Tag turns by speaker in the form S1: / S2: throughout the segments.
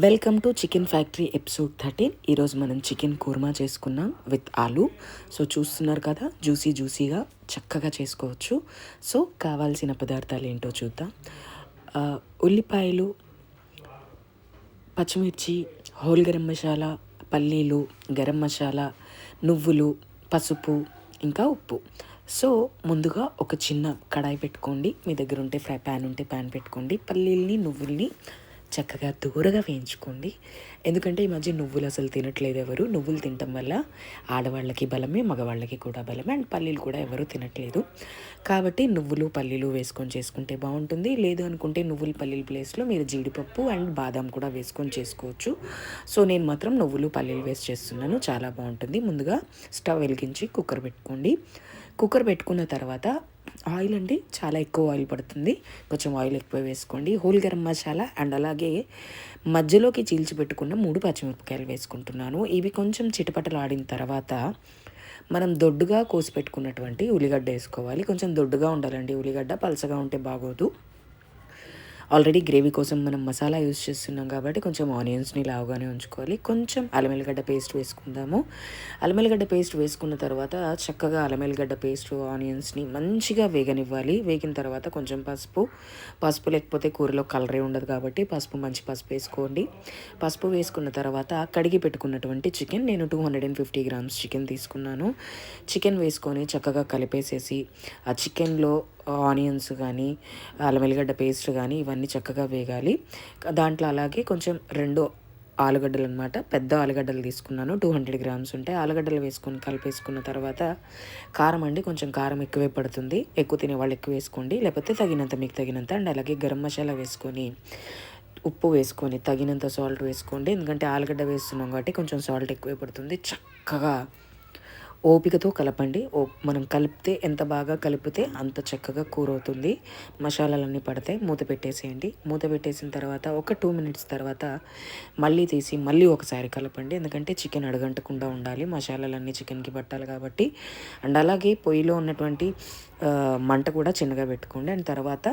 S1: Welcome to chicken factory episode 13. ఈరోజు మనం chicken kurma చేసుకున్నాం విత్ ఆలు. సో చూస్తున్నారు కదా, జ్యూసీగా చక్కగా చేసుకోవచ్చు. సో కావాల్సిన పదార్థాలు ఏంటో చూద్దాం. ఉల్లిపాయలు, పచ్చిమిర్చి, హోల్ గరం మసాలా, పల్లీలు, గరం మసాలా, నువ్వులు, పసుపు, ఇంకా ఉప్పు. సో ముందుగా ఒక చిన్న కడాయి పెట్టుకోండి. మీ దగ్గర ఉంటే ఫ్రై ప్యాన్ ఉంటే ప్యాన్ పెట్టుకోండి. పల్లీల్ని, నువ్వుల్ని చక్కగా దూరగా వేయించుకోండి. ఎందుకంటే ఈ మధ్య నువ్వులు అసలు తినట్లేదు ఎవరు. నువ్వులు తినటం వల్ల ఆడవాళ్ళకి బలమే, మగవాళ్ళకి కూడా బలమే. అండ్ పల్లీలు కూడా ఎవరు తినట్లేదు. కాబట్టి నువ్వులు, పల్లీలు వేసుకొని చేసుకుంటే బాగుంటుంది. లేదు అనుకుంటే నువ్వులు, పల్లీల ప్లేస్లో మీరు జీడిపప్పు అండ్ బాదం కూడా వేసుకొని చేసుకోవచ్చు. సో నేను మాత్రం నువ్వులు, పల్లీలు వేసి చేస్తున్నాను. చాలా బాగుంటుంది. ముందుగా స్టవ్ వెలిగించి కుక్కర్ పెట్టుకోండి. కుక్కర్ పెట్టుకున్న తర్వాత ఆయిల్ అండి, చాలా ఎక్కువ ఆయిల్ పడుతుంది. కొంచెం ఆయిల్ ఎక్కువ వేసుకోండి. హోల్ గరం మసాలా అండ్ అలాగే మధ్యలోకి చీల్చి పెట్టుకున్న 3 పచ్చిమిరపకాయలు వేసుకుంటున్నాను. ఇవి కొంచెం చిటపటలు ఆడిన తర్వాత మనం దొడ్డుగా కోసి పెట్టుకున్నటువంటి ఉల్లిగడ్డ వేసుకోవాలి. కొంచెం దొడ్డుగా ఉండాలండి ఉల్లిగడ్డ, పలసగా ఉంటే బాగోదు. ఆల్రెడీ గ్రేవీ కోసం మనం మసాలా యూజ్ చేస్తున్నాం కాబట్టి కొంచెం ఆనియన్స్ని లావుగానే ఉంచుకోవాలి. కొంచెం అల్లం ఎల్లిగడ్డ పేస్ట్ వేసుకుందాము. అల్లం ఎల్లిగడ్డ పేస్ట్ వేసుకున్న తర్వాత చక్కగా అల్లం ఎల్లిగడ్డ పేస్ట్, ఆనియన్స్ని మంచిగా వేగనివ్వాలి. వేగిన తర్వాత కొంచెం పసుపు లేకపోతే కూరలో కలరే ఉండదు కాబట్టి మంచి పసుపు వేసుకోండి. పసుపు వేసుకున్న తర్వాత కడిగి పెట్టుకున్నటువంటి చికెన్, నేను 250 గ్రామ్స్ చికెన్ తీసుకున్నాను. చికెన్ వేసుకొని చక్కగా కలిపేసేసి ఆ చికెన్లో ఆనియన్స్ కానీ, అల్లం వెల్లిగడ్డ పేస్ట్ కానీ ఇవన్నీ చక్కగా వేగాలి. దాంట్లో అలాగే కొంచెం 2 ఆలుగడ్డలు అనమాట, పెద్ద ఆలుగడ్డలు తీసుకున్నాను. 200 గ్రామ్స్ ఉంటాయి. ఆలుగడ్డలు వేసుకొని కలిపేసుకున్న తర్వాత కారం అండి, కొంచెం కారం ఎక్కువే పడుతుంది. ఎక్కువ తినేవాళ్ళు ఎక్కువ వేసుకోండి, లేకపోతే తగినంత, మీకు తగినంత. అండ్ అలాగే గరం మసాలా వేసుకొని, ఉప్పు వేసుకొని, తగినంత సాల్ట్ వేసుకోండి. ఎందుకంటే ఆలుగడ్డ వేస్తున్నాం కాబట్టి కొంచెం సాల్ట్ ఎక్కువే పడుతుంది. చక్కగా ఓపికతో కలపండి. మనం కలిపితే ఎంత బాగా కలిపితే అంత చక్కగా కూర అవుతుంది. మసాలాలన్నీ పడతాయి. మూత పెట్టేసేయండి. మూత పెట్టేసిన తర్వాత ఒక 2 మినిట్స్ తర్వాత మళ్ళీ తీసి మళ్ళీ ఒకసారి కలపండి. ఎందుకంటే చికెన్ అడగంటకుండా ఉండాలి, మసాలాలన్నీ చికెన్కి పట్టాలి కాబట్టి. అండ్ అలాగే పొయ్యిలో ఉన్నటువంటి మంట కూడా చిన్నగా పెట్టుకోండి. అండ్ తర్వాత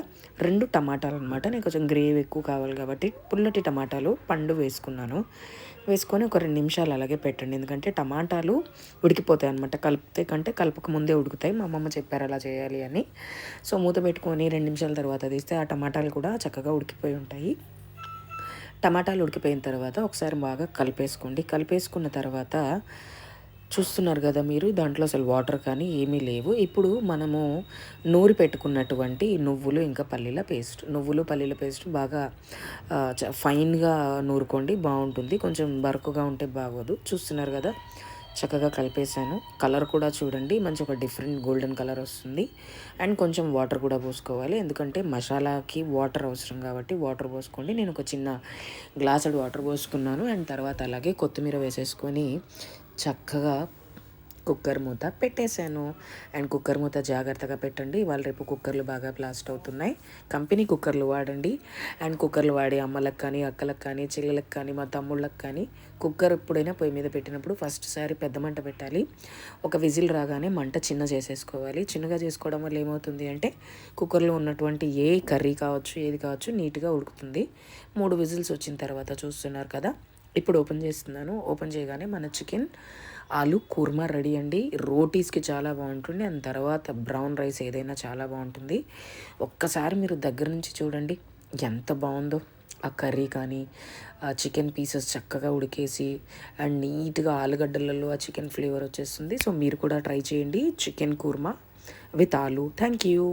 S1: 2 టమాటాలు అనమాట, నేను కొంచెం గ్రేవీ ఎక్కువ కావాలి కాబట్టి పుల్లటి టమాటాలు పండు వేసుకొని ఒక 2 నిమిషాలు అలాగే పెట్టండి. ఎందుకంటే టమాటాలు ఉడికిపోతాయి అనమాట, కలిపితే కంటే కలపక ముందే ఉడుకుతాయి. మా అమ్మమ్మ చెప్పారు అలా చేయాలి అని. సో మూత పెట్టుకొని 2 నిమిషాల తర్వాత తీస్తే ఆ టమాటాలు కూడా చక్కగా ఉడికిపోయి ఉంటాయి. టమాటాలు ఉడికిపోయిన తర్వాత ఒకసారి బాగా కలిపేసుకోండి. కలిపేసుకున్న తర్వాత చూస్తున్నారు కదా మీరు, దాంట్లో అసలు వాటర్ కానీ ఏమీ లేవు. ఇప్పుడు మనము నూరి పెట్టుకున్నటువంటి నువ్వులు ఇంకా పల్లీల పేస్ట్ బాగా ఫైన్గా నూరుకోండి, బాగుంటుంది. కొంచెం బరకుగా ఉంటే బాగోదు. చూస్తున్నారు కదా, చక్కగా కలిపేసాను. కలర్ కూడా చూడండి, మంచి ఒక డిఫరెంట్ గోల్డెన్ కలర్ వస్తుంది. అండ్ కొంచెం వాటర్ కూడా పోసుకోవాలి, ఎందుకంటే మసాలాకి వాటర్ అవసరం కాబట్టి వాటర్ పోసుకోండి. నేను ఒక చిన్న గ్లాసుడు వాటర్ పోసుకున్నాను. అండ్ తర్వాత అలాగే కొత్తిమీర వేసేసుకొని చక్కగా కుక్కర్ మూత పెట్టేశాను. అండ్ కుక్కర్ మూత జాగ్రత్తగా పెట్టండి. ఇవాళ రేపు కుక్కర్లు బాగా బ్లాస్ట్ అవుతున్నాయి. కంపెనీ కుక్కర్లు వాడండి. అండ్ కుక్కర్లు వాడే అమ్మలకు కానీ, అక్కలకు కానీ, చెల్లెలకు కానీ, మా తమ్ముళ్ళకి కానీ కుక్కర్ ఎప్పుడైనా పొయ్యి మీద పెట్టినప్పుడు ఫస్ట్ సారి పెద్ద మంట పెట్టాలి. ఒక విజిల్ రాగానే మంట చిన్న చేసేసుకోవాలి. చిన్నగా చేసుకోవడం వల్ల ఏమవుతుంది అంటే కుక్కర్లో ఉన్నటువంటి ఏ కర్రీ కావచ్చు, ఏది కావచ్చు నీట్గా ఉడుకుతుంది. 3 విజిల్స్ వచ్చిన తర్వాత చూస్తున్నారు కదా, ఇప్పుడు ఓపెన్ చేస్తున్నాను. ఓపెన్ చేయగానే మన చికెన్ ఆలు కుర్మా రెడీ అండి. రోటీస్కి చాలా బాగుంటుంది. అండ్ తర్వాత బ్రౌన్ రైస్ ఏదైనా చాలా బాగుంటుంది. ఒక్కసారి మీరు దగ్గర నుంచి చూడండి ఎంత బాగుందో. ఆ కర్రీ కానీ, ఆ చికెన్ పీసెస్ చక్కగా ఉడికేసి అండ్ నీట్గా ఆలుగడ్డలలో ఆ చికెన్ ఫ్లేవర్ వచ్చేస్తుంది. సో మీరు కూడా ట్రై చేయండి చికెన్ కుర్మా విత్ ఆలు. Thank you.